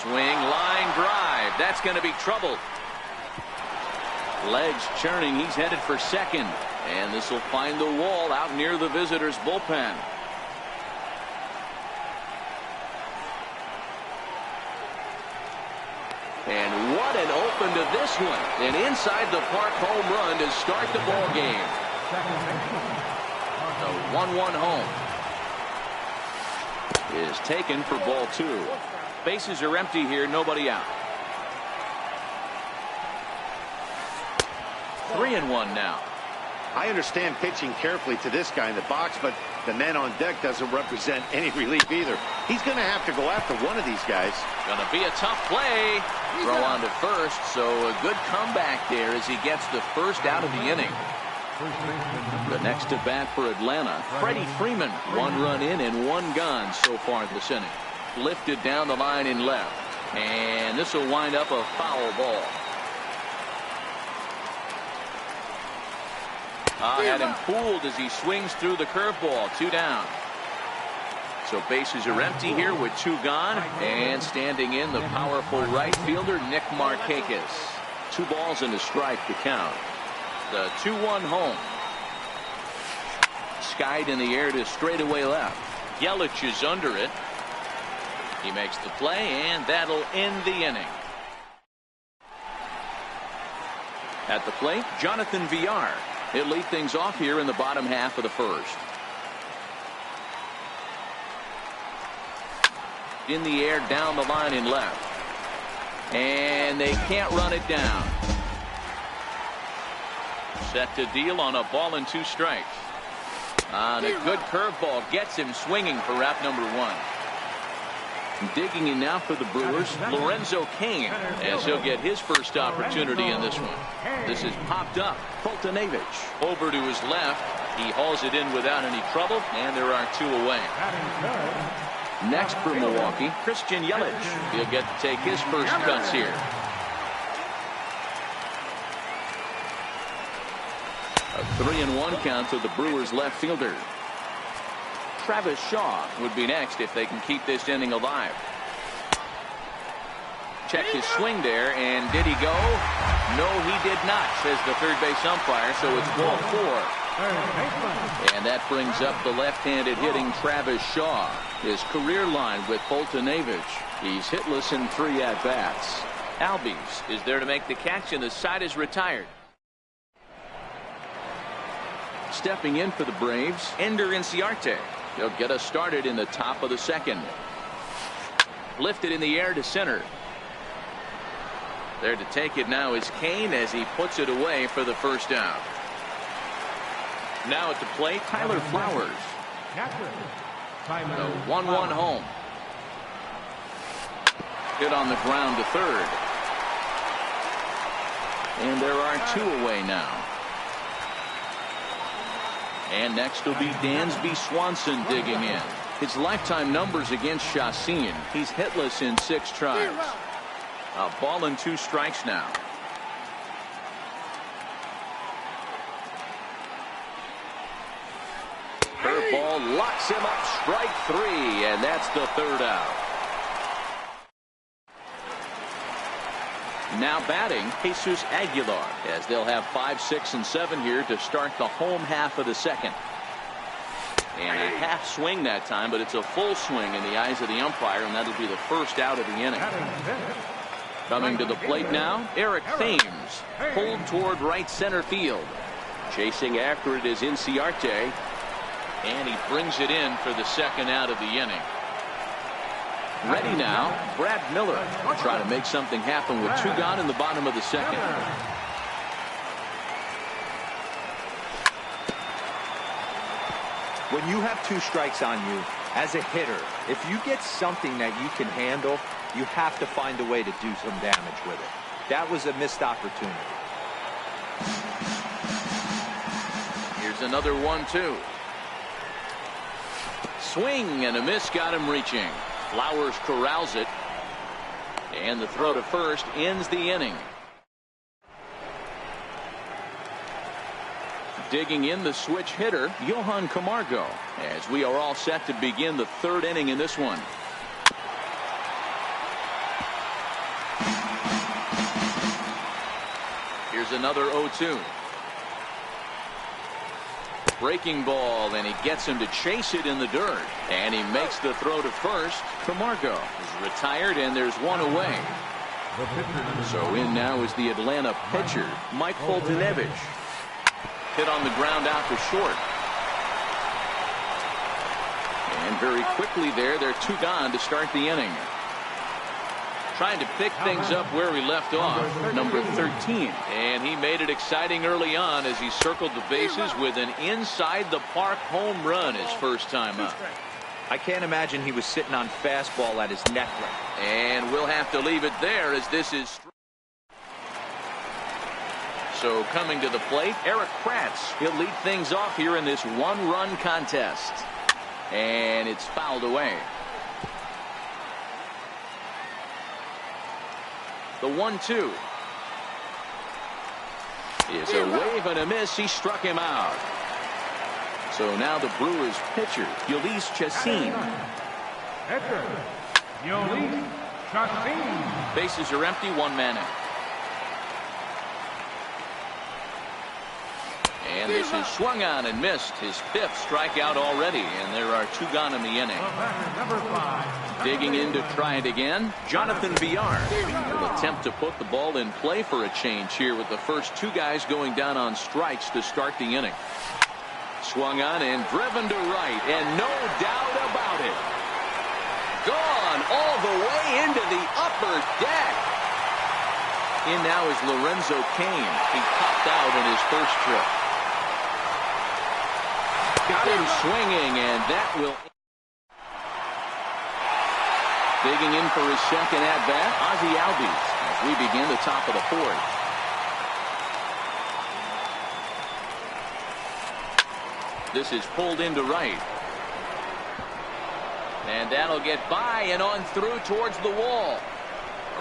Swing, line drive. That's going to be trouble. Legs churning. He's headed for second. And this will find the wall out near the visitors' bullpen. And what an open to this one. An inside the park home run to start the ball game. The 1-1 home is taken for ball 2. Bases are empty here, nobody out. 3-1 now. I understand pitching carefully to this guy in the box, but the man on deck doesn't represent any relief either. He's going to have to go after one of these guys. Going to be a tough play. Throw on to first, so a good comeback there as he gets the first out of the inning. The next to bat for Atlanta, Freddie Freeman. 1 run in and 1 gone so far this inning. Lifted down the line in left, and this will wind up a foul ball. Had him fooled as he swings through the curveball. 2 down. So bases are empty here with 2 gone, and standing in the powerful right fielder Nick Markakis. 2 balls and a strike to count. The 2-1 home. Skied in the air to straightaway left. Yelich is under it. He makes the play, and that'll end the inning. At the plate, Jonathan Villar. He'll lead things off here in the bottom half of the first. In the air down the line in left. And they can't run it down. Set to deal on a ball and 2 strikes. On a good curveball gets him swinging for wrap number 1. Digging in now for the Brewers, Lorenzo Cain, as he'll get his first opportunity in this one. This is popped up. Fultonavich over to his left. He hauls it in without any trouble, and there are 2 away. Next for Milwaukee, Christian Yelich. He'll get to take his first cuts here. A 3-1 count to the Brewers left fielder. Travis Shaw would be next if they can keep this inning alive. Checked his swing there, and did he go? No, he did not, says the third base umpire, so it's ball 4. And that brings up the left-handed hitting Travis Shaw. His career line with Fultonavich. He's hitless in 3 at-bats. Albies is there to make the catch, and the side is retired. Stepping in for the Braves, Ender Inciarte. He'll get us started in the top of the second. Lifted in the air to center. There to take it now is Cain as he puts it away for the first out. Now at the plate, Tyler Flowers. The 1-1 home. Hit on the ground to third. And there are 2 away now. And next will be Dansby Swanson digging in. His lifetime numbers against Chacin. He's hitless in 6 tries. A ball and 2 strikes now. Curveball locks him up. Strike 3, and that's the 3rd out. Now batting, Jesus Aguilar, as they'll have 5, 6, and 7 here to start the home half of the second. And a half swing that time, but it's a full swing in the eyes of the umpire, and that'll be the first out of the inning. Coming to the plate now, Eric Thames, pulled toward right center field. Chasing after it is Inciarte, and he brings it in for the second out of the inning. Ready now, Brad Miller trying to make something happen with 2 gone in the bottom of the second. When you have 2 strikes on you, as a hitter, if you get something that you can handle, you have to find a way to do some damage with it. That was a missed opportunity. Here's another 1-2. Swing and a miss got him reaching. Flowers corrals it, and the throw to first ends the inning. Digging in the switch hitter, Johan Camargo, as we are all set to begin the 3rd inning in this one. Here's another 0-2. Breaking ball, and he gets him to chase it in the dirt. And he makes the throw to first. Camargo is retired, and there's one away. So in now is the Atlanta pitcher, Mike Foltynewicz. Hit on the ground out to short. And very quickly there, they're 2 gone to start the inning. Trying to pick things up where we left off, number 13. And he made it exciting early on as he circled the bases with an inside-the-park home run his first time up. I can't imagine he was sitting on fastball at his neck length. And we'll have to leave it there as this is. So coming to the plate, Eric Kratz. He'll lead things off here in this 1-run contest. And it's fouled away. The 1-2 is a wave and a miss. He struck him out. So now the Brewers pitcher, Yolis Chassin. Bases are empty, 1 man out. And this is swung on and missed. His 5th strikeout already, and there are 2 gone in the inning. Digging in to try it again, Jonathan Villar will attempt to put the ball in play for a change here with the first 2 guys going down on strikes to start the inning. Swung on and driven to right, and no doubt about it. Gone all the way into the upper deck. In now is Lorenzo Cain. He popped out in his first trip. Got him swinging, and that will. Digging in for his second at-bat, Ozzie Albies, as we begin the top of the 4th. This is pulled into right. And that'll get by and on through towards the wall.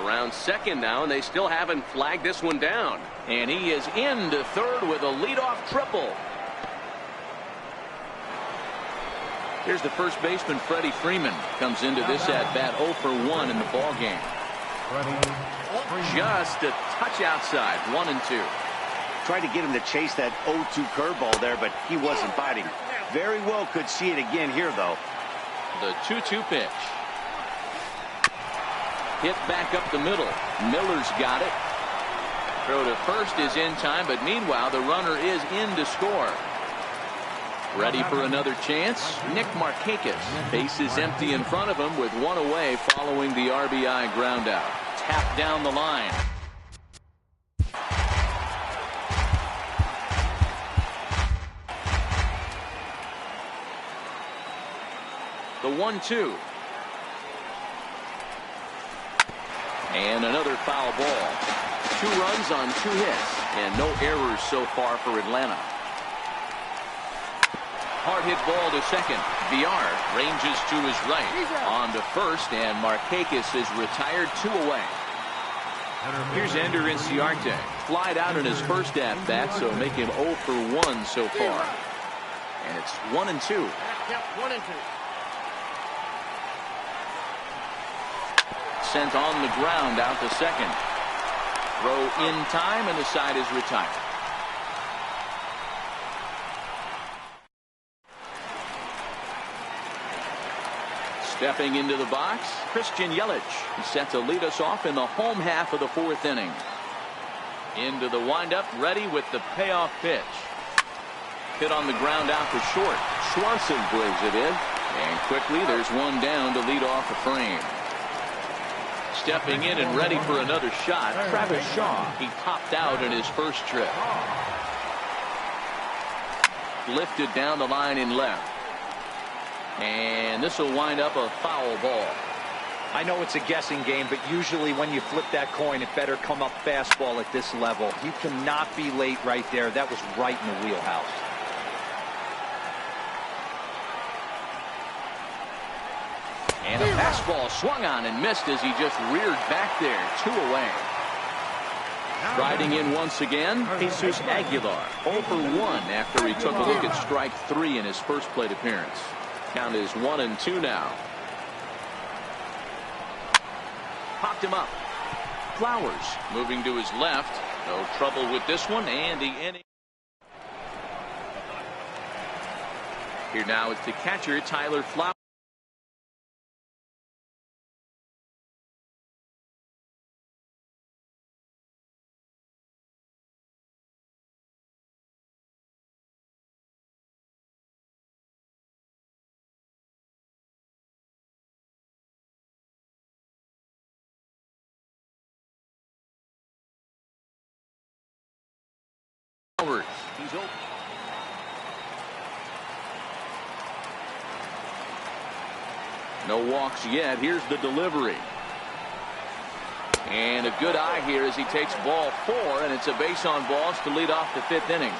Around second now, and they still haven't flagged this one down. And he is into third with a leadoff triple. Here's the first baseman, Freddie Freeman. Comes into this at-bat 0 for 1 in the ball game. Just a touch outside, 1-2. Tried to get him to chase that 0-2 curveball there, but he wasn't biting. Very well could see it again here, though. The 2-2 pitch. Hit back up the middle. Miller's got it. Throw to first is in time, but meanwhile the runner is in to score. Ready for another chance. Nick Markakis. Base is empty in front of him with 1 away following the RBI ground out. Tap down the line. The 1-2. And another foul ball. 2 runs on 2 hits and no errors so far for Atlanta. Hard hit ball to second. Villar ranges to his right. On to first, and Markakis is retired 2 away. Here's Ender Inciarte. Flied out in his first at-bat, so make him 0 for 1 so far. And it's 1-2. Sent on the ground out to second. Throw in time, and the side is retired. Stepping into the box, Christian Yelich. He's set to lead us off in the home half of the 4th inning. Into the windup, ready with the payoff pitch. Hit on the ground out to short. Swanson brings it in. And quickly there's one down to lead off the frame. Stepping in and ready for another shot, Travis Shaw. He popped out in his first trip. Lifted down the line in left. And this will wind up a foul ball. I know it's a guessing game, but usually when you flip that coin, it better come up fastball at this level. You cannot be late right there. That was right in the wheelhouse. And a fastball swung on and missed as he just reared back there. 2 away. Riding in once again, Jesus Aguilar. 0 for 1 after he took a look at strike 3 in his first plate appearance. Count is 1-2 now. Popped him up. Flowers moving to his left. No trouble with this one, and the inning. Here now is the catcher, Tyler Flowers. He's open. No walks yet. Here's the delivery. And a good eye here as he takes ball 4, and it's a base on balls to lead off the 5th inning.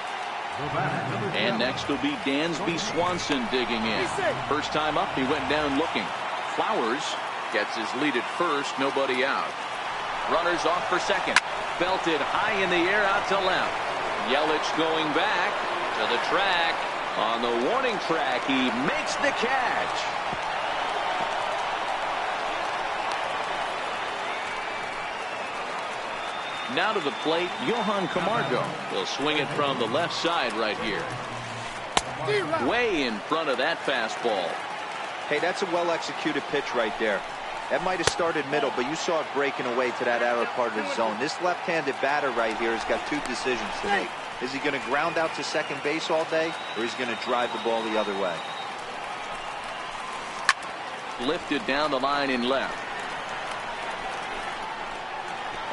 And next will be Dansby Swanson digging in. First time up, he went down looking. Flowers gets his lead at first, nobody out. Runners off for second. Belted high in the air out to left. Yelich going back to the track. On the warning track, he makes the catch. Now to the plate, Johan Camargo. He'll swing it from the left side right here. Way in front of that fastball. Hey, that's a well-executed pitch right there. That might have started middle, but you saw it breaking away to that outer part of the zone. This left-handed batter right here has got 2 decisions to make. Is he going to ground out to second base all day, or is he going to drive the ball the other way? Lifted down the line in left.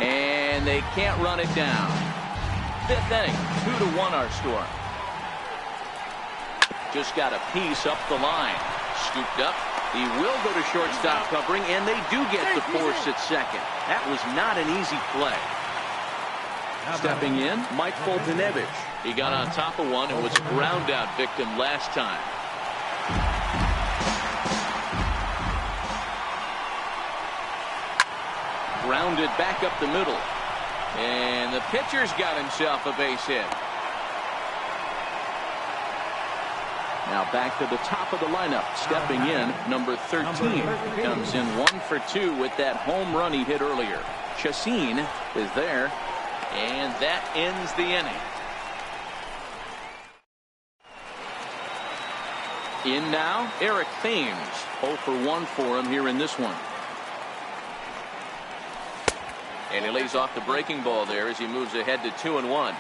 And they can't run it down. 5th inning, 2-1 our score. Just got a piece up the line. Scooped up. He will go to shortstop covering, and they do get the force at second. That was not an easy play. Stepping in, Mike Foltynewicz. He got on top of one and was a ground out victim last time. Grounded back up the middle. And the pitcher's got himself a base hit. Now back to the top of the lineup. Stepping in, number 13. Comes in 1 for 2 with that home run he hit earlier. Chacin is there. And that ends the inning. In now, Eric Thames. 0 for 1 for him here in this one. And he lays off the breaking ball there as he moves ahead to 2-1.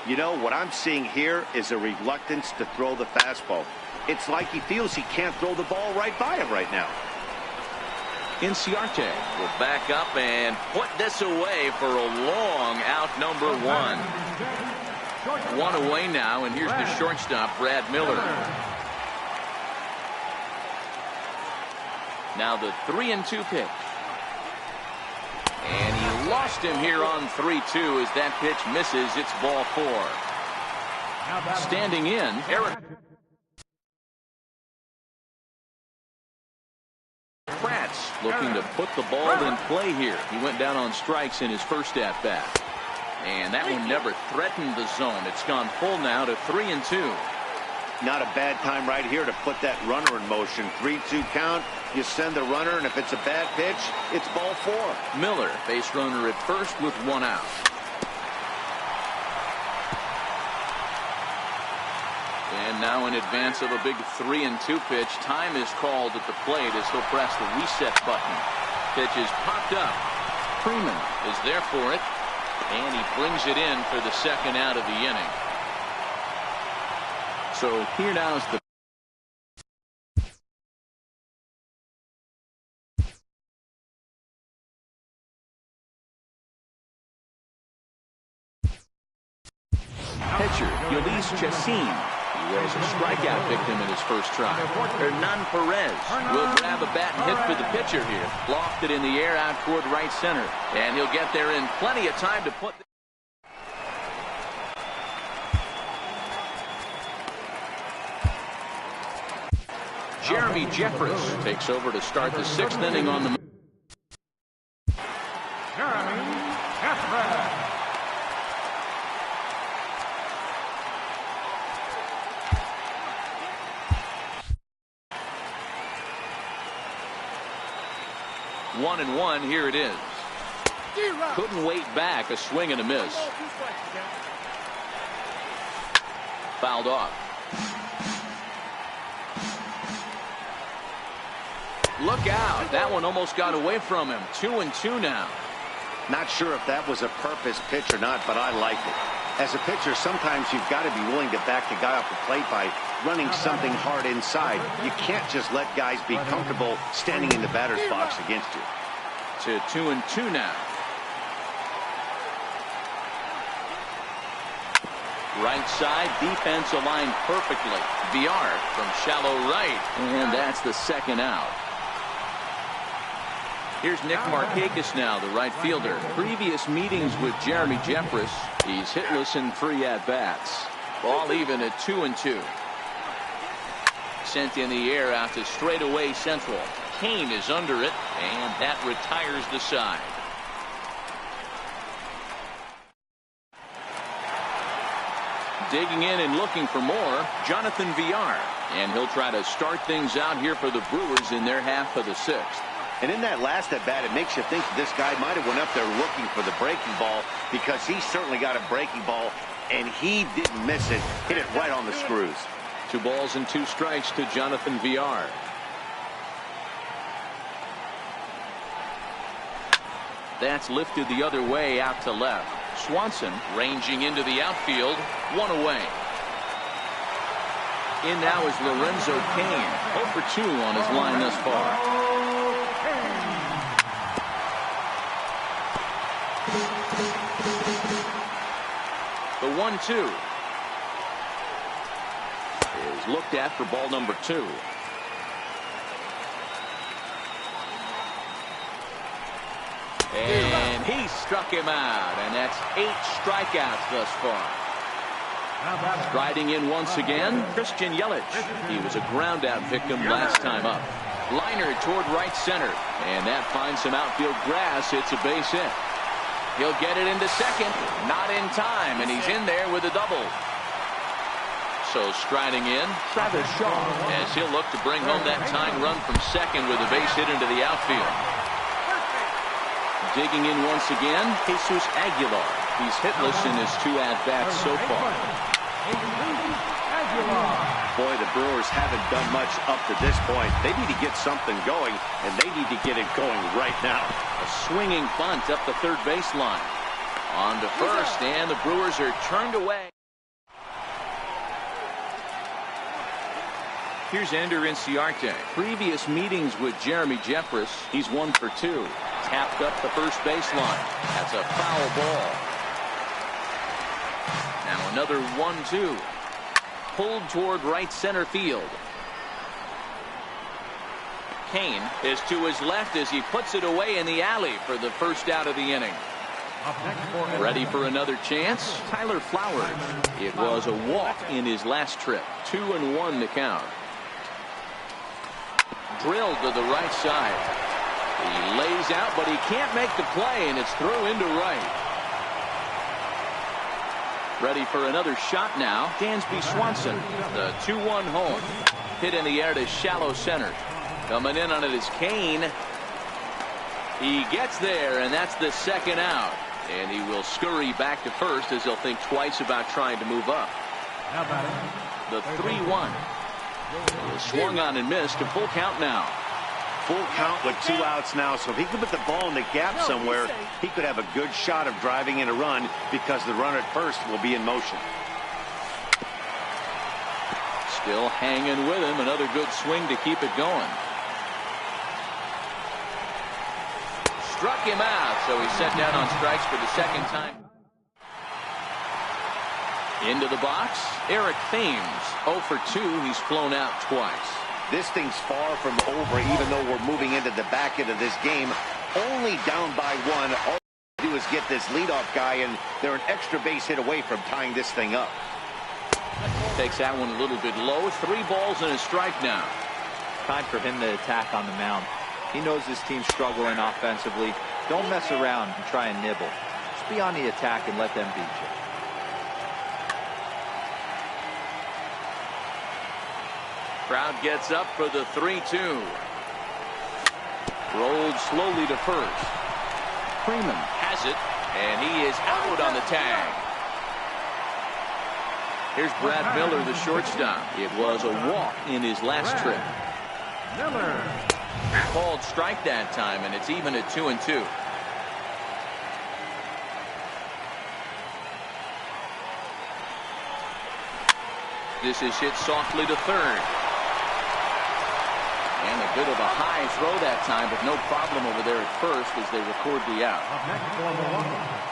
You know, what I'm seeing here is a reluctance to throw the fastball. It's like he feels he can't throw the ball right by him right now. Inciarte will back up and put this away for a long out, number 1. 1 away now, and here's the shortstop, Brad Miller. Now the 3-2 pitch. And he lost him here on 3-2 as that pitch misses. It's ball 4. Standing in, Eric Kratz looking to put the ball in play here. He went down on strikes in his first at bat. And that one never threatened the zone. It's gone full now to 3-2. Not a bad time right here to put that runner in motion. 3-2 count. You send the runner, and if it's a bad pitch, it's ball 4. Miller, base runner at first with 1 out. And now in advance of a big 3-2 pitch, time is called at the plate as he'll press the reset button. Pitch is popped up. Freeman is there for it, and he brings it in for the second out of the inning. So here now is the pitcher, Yulise Chacin. He was a strikeout victim in his first try. Hernan Perez will grab a bat and hit for the pitcher here. Lofted in the air out toward right center. And he'll get there in plenty of time to put. Jeremy Jeffress takes over to start the 6th inning on the. Jeremy Jeffress. One and one, here it is. Couldn't wait back. A swing and a miss. Fouled off. Look out. That one almost got away from him. 2-2 now. Not sure if that was a purpose pitch or not, but I like it. As a pitcher, sometimes you've got to be willing to back the guy off the plate by running something hard inside. You can't just let guys be comfortable standing in the batter's box against you. To 2-2 now. Right side, defense aligned perfectly. VR from shallow right. And that's the second out. Here's Nick Markakis now, the right fielder. Previous meetings with Jeremy Jeffress. He's hitless in 3 at-bats. Ball even at 2-2. Sent in the air out to straightaway central. Kane is under it, and that retires the side. Digging in and looking for more, Jonathan VR. And he'll try to start things out here for the Brewers in their half of the 6th. And in that last at-bat, it makes you think this guy might have went up there looking for the breaking ball, because he certainly got a breaking ball, and he didn't miss it. Hit it right on the screws. 2 balls and 2 strikes to Jonathan VR. That's lifted the other way out to left. Swanson ranging into the outfield. 1 away. In now is Lorenzo Cain. 0 for 2 on his line thus far. The 1-2 is looked at for ball number 2. And he struck him out, and that's 8 strikeouts thus far. Striding in once again, Christian Yelich. He was a ground-out victim last time up. Liner toward right center, and that finds some outfield grass. It's a base hit. He'll get it into second. Not in time, and he's in there with a double. So striding in, Travis Shaw, as he'll look to bring home that tying run from second with a base hit into the outfield. Digging in once again, Jesus Aguilar. He's hitless in his 2 at-bats so far. Boy, the Brewers haven't done much up to this point. They need to get something going, and they need to get it going right now. A swinging bunt up the third baseline. On to first, and the Brewers are turned away. Here's Ender Inciarte. Previous meetings with Jeremy Jeffress. He's 1 for 2. Tapped up the first baseline. That's a foul ball. Now another 1-2. Pulled toward right center field. Kane is to his left as he puts it away in the alley for the first out of the inning. Ready for another chance? Tyler Flowers. It was a walk in his last trip. 2-1 to count. Drilled to the right side. He lays out, but he can't make the play, and it's thrown into right. Ready for another shot now. Dansby Swanson, the 2-1 home. Hit in the air to shallow center. Coming in on it is Kane. He gets there, and that's the second out. And he will scurry back to first as he'll think twice about trying to move up. The 3-1. Swung on and missed. A full count now. Full count with 2 outs now, so if he could put the ball in the gap somewhere, he could have a good shot of driving in a run, because the runner at first will be in motion. Still hanging with him. Another good swing to keep it going. Struck him out, so he's set down on strikes for the second time. Into the box, Eric Thames. 0 for 2. He's flown out twice. This thing's far from over, even though we're moving into the back end of this game. Only down by 1. All they do is get this leadoff guy, and they're an extra base hit away from tying this thing up. Takes that one a little bit low. 3 balls and a strike now. Time for him to attack on the mound. He knows his team's struggling offensively. Don't mess around and try and nibble. Just be on the attack and let them beat you. Crowd gets up for the 3-2. Rolled slowly to first. Freeman has it, and he is out on the tag. Here's Brad Miller, the shortstop. It was a walk in his last trip. Miller. Called strike that time, and it's even at 2-2. This is hit softly to third. And a bit of a high throw that time, but no problem over there at first as they record the out.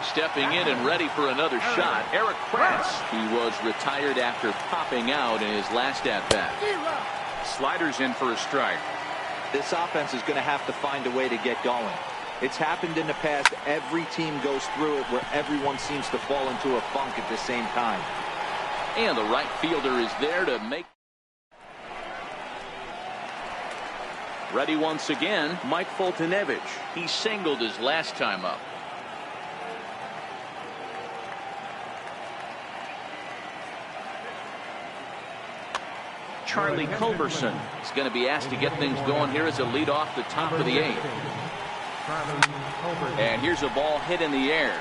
Stepping in and ready for another shot, Eric Kratz. He was retired after popping out in his last at-bat. Sliders in for a strike. This offense is going to have to find a way to get going. It's happened in the past. Every team goes through it where everyone seems to fall into a funk at the same time. And the right fielder is there to make. Ready once again, Mike Foltynewicz. He singled his last time up. Charlie Culberson is going to be asked to get things going here as a lead off the top of the 8th. And here's a ball hit in the air.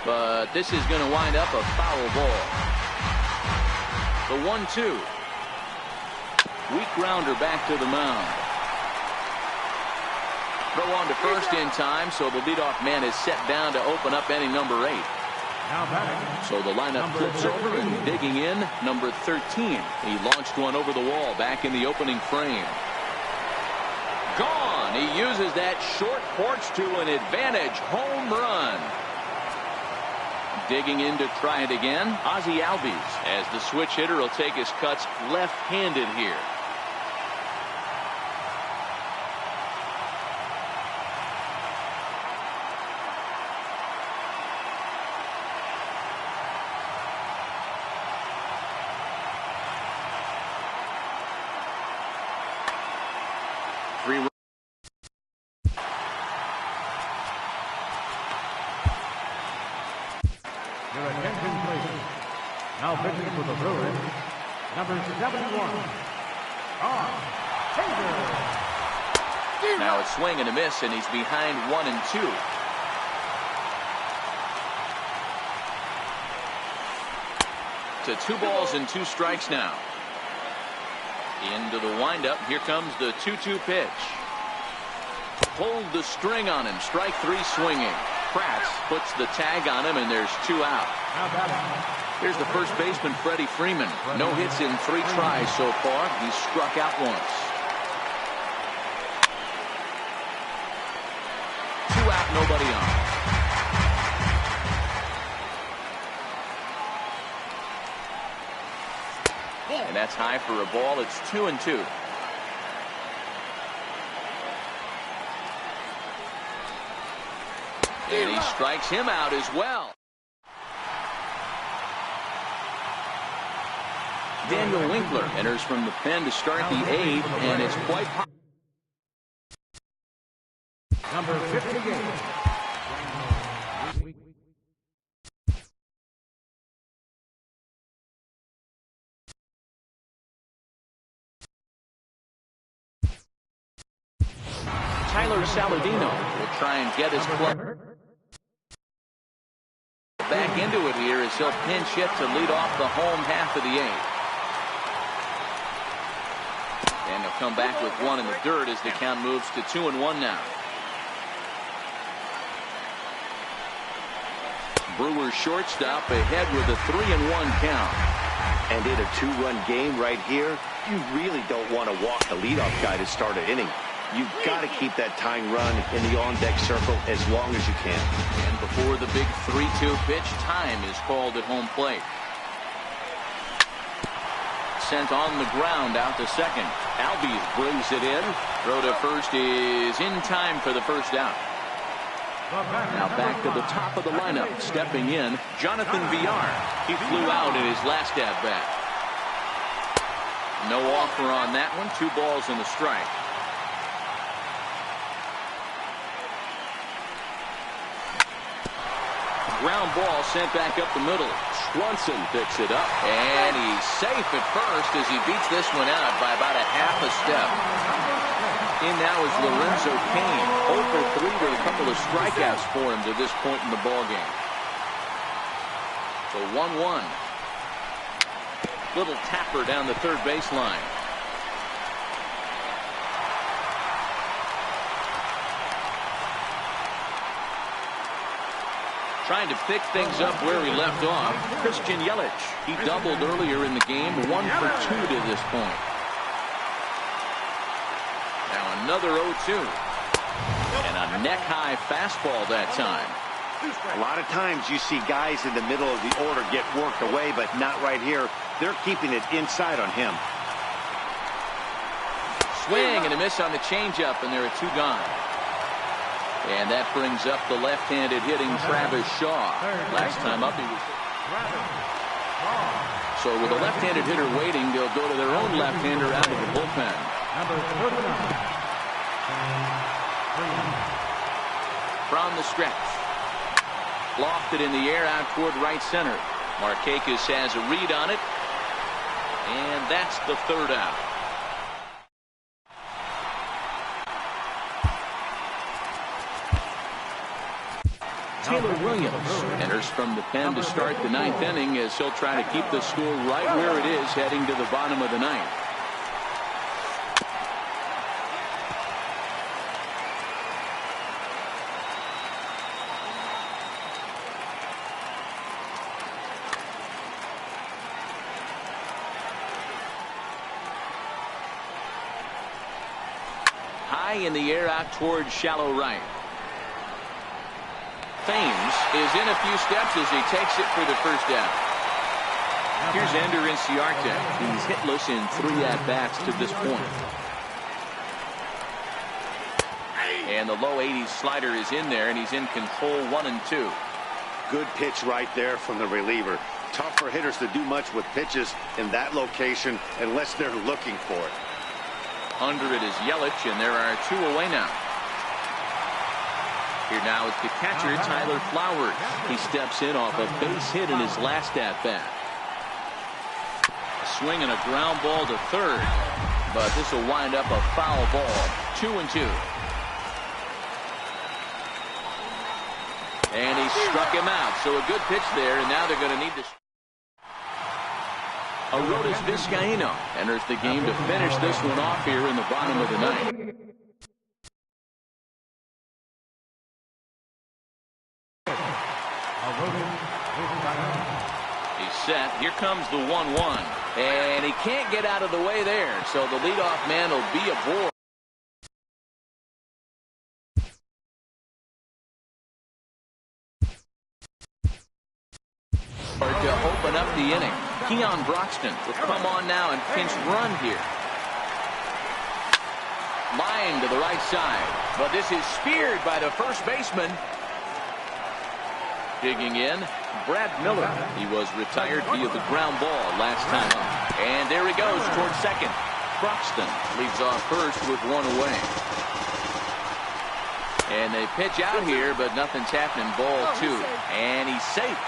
But this is going to wind up a foul ball. The 1-2. Weak grounder back to the mound. Throw on to first in time, so the leadoff man is set down to open up inning number 8. So the lineup flips over, and digging in, number 13. He launched one over the wall back in the opening frame. Gone. He uses that short porch to an advantage home run. Digging in to try it again, Ozzie Albies, as the switch hitter will take his cuts left-handed here. Your attention, please. Now pitching for the Brewers, number 71, Taylor. Now a swing and a miss, and he's behind 1-2. To 2 balls and 2 strikes now. Into the windup. Here comes the 2-2 pitch. Pulled the string on him. Strike 3 swinging. Kratz puts the tag on him, and there's 2 out. Here's the first baseman, Freddie Freeman. No hits in 3 tries so far. He's struck out once. 2 out, nobody on. And that's high for a ball. It's 2-2. And he strikes him out as well. Daniel Winkler enters from the pen to start the 8th, and it's quite Number 58. Tyler Saladino will try and get his club back into it here as he'll pinch hit to lead off the home half of the 8th. And he'll come back with 1 in the dirt as the count moves to 2-1 now. Brewers shortstop ahead with a 3-1 count. And in a 2-run game right here, you really don't want to walk the leadoff guy to start an inning. You've got to keep that tying run in the on-deck circle as long as you can. And before the big 3-2 pitch, time is called at home plate. Sent on the ground out to second. Albies brings it in. Throw to first is in time for the first out. Now back to the top of the lineup. Stepping in, Jonathan Villar. He flew out in his last at-bat. No offer on that one. 2 balls and a strike. Ground ball sent back up the middle. Swanson picks it up, and he's safe at first as he beats this one out by about a half a step. In now is Lorenzo Cain, 0 for 3 with a couple of strikeouts for him to this point in the ball game. So 1-1. Little tapper down the third baseline. Trying to pick things up where he left off. Christian Yelich. He doubled earlier in the game. 1 for 2 to this point. Now another 0-2. And a neck-high fastball that time. A lot of times you see guys in the middle of the order get worked away, but not right here. They're keeping it inside on him. Swing and a miss on the changeup, and there are 2 gone. And that brings up the left-handed hitting Travis Shaw. Last time up he was. So with a left-handed hitter waiting, they'll go to their own left-hander out of the bullpen. From the stretch. Lofted in the air out toward right center. Markakis has a read on it. And that's the 3rd out. Taylor Williams enters from the pen to start the 9th inning as he'll try to keep the score right where it is heading to the bottom of the 9th. High in the air out towards shallow right. Thames is in a few steps as he takes it for the first down. Here's Ender Inciarte. He's hitless in 3 at-bats to this point. And the low 80s slider is in there, and he's in control 1-2. Good pitch right there from the reliever. Tough for hitters to do much with pitches in that location unless they're looking for it. Under it is Yelich, and there are 2 away now. Here now is the catcher, Tyler Flowers. He steps in off a base hit in his last at-bat. A swing and a ground ball to third. But this will wind up a foul ball. 2-2. And he struck him out. So a good pitch there, and now they're going to need to... Arodys Vizcaíno enters the game to finish this one off here in the bottom of the 9th. He's set. Here comes the 1-1. And he can't get out of the way there. So the leadoff man will be aboard. To open up the inning. Keon Broxton will come on now and pinch run here. Line to the right side. But this is speared by the first baseman. Digging in, Brad Miller. He was retired via the ground ball last time up. And there he goes towards second. Broxton leads off first with 1 away. And they pitch out here, but nothing's happening. Ball 2. And he's safe.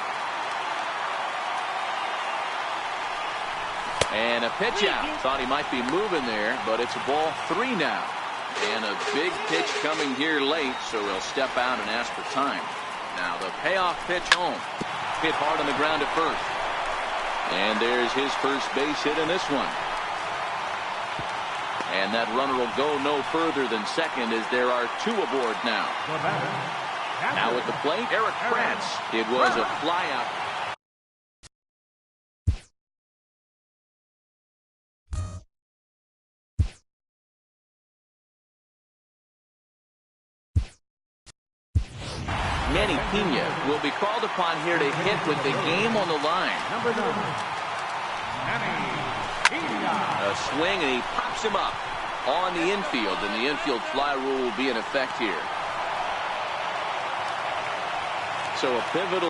And a pitch out. Thought he might be moving there, but it's a ball 3 now. And a big pitch coming here late, so he'll step out and ask for time. Now the payoff pitch home. Hit hard on the ground at first. And there's his first base hit in this one. And that runner will go no further than second as there are 2 aboard now. Now at the plate, Eric Kratz. It was a flyout. Manny Pena will be called upon here to hit with the game on the line. Number 9, Manny Pena. A swing, and he pops him up on the infield, and the infield fly rule will be in effect here. So a pivotal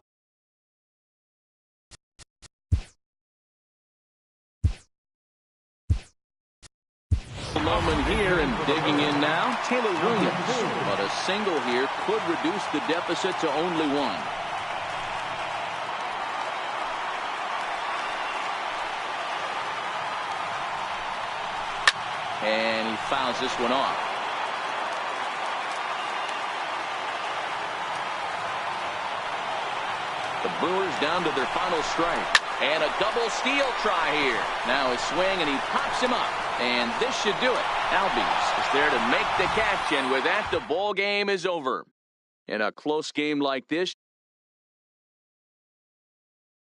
moment here, and digging in now, Taylor Williams. But a single here could reduce the deficit to only 1. And he fouls this one off. The Brewers down to their final strike. And a double steal try here. Now his swing, and he pops him up. And this should do it. Albies is there to make the catch, and with that, the ball game is over. In a close game like this,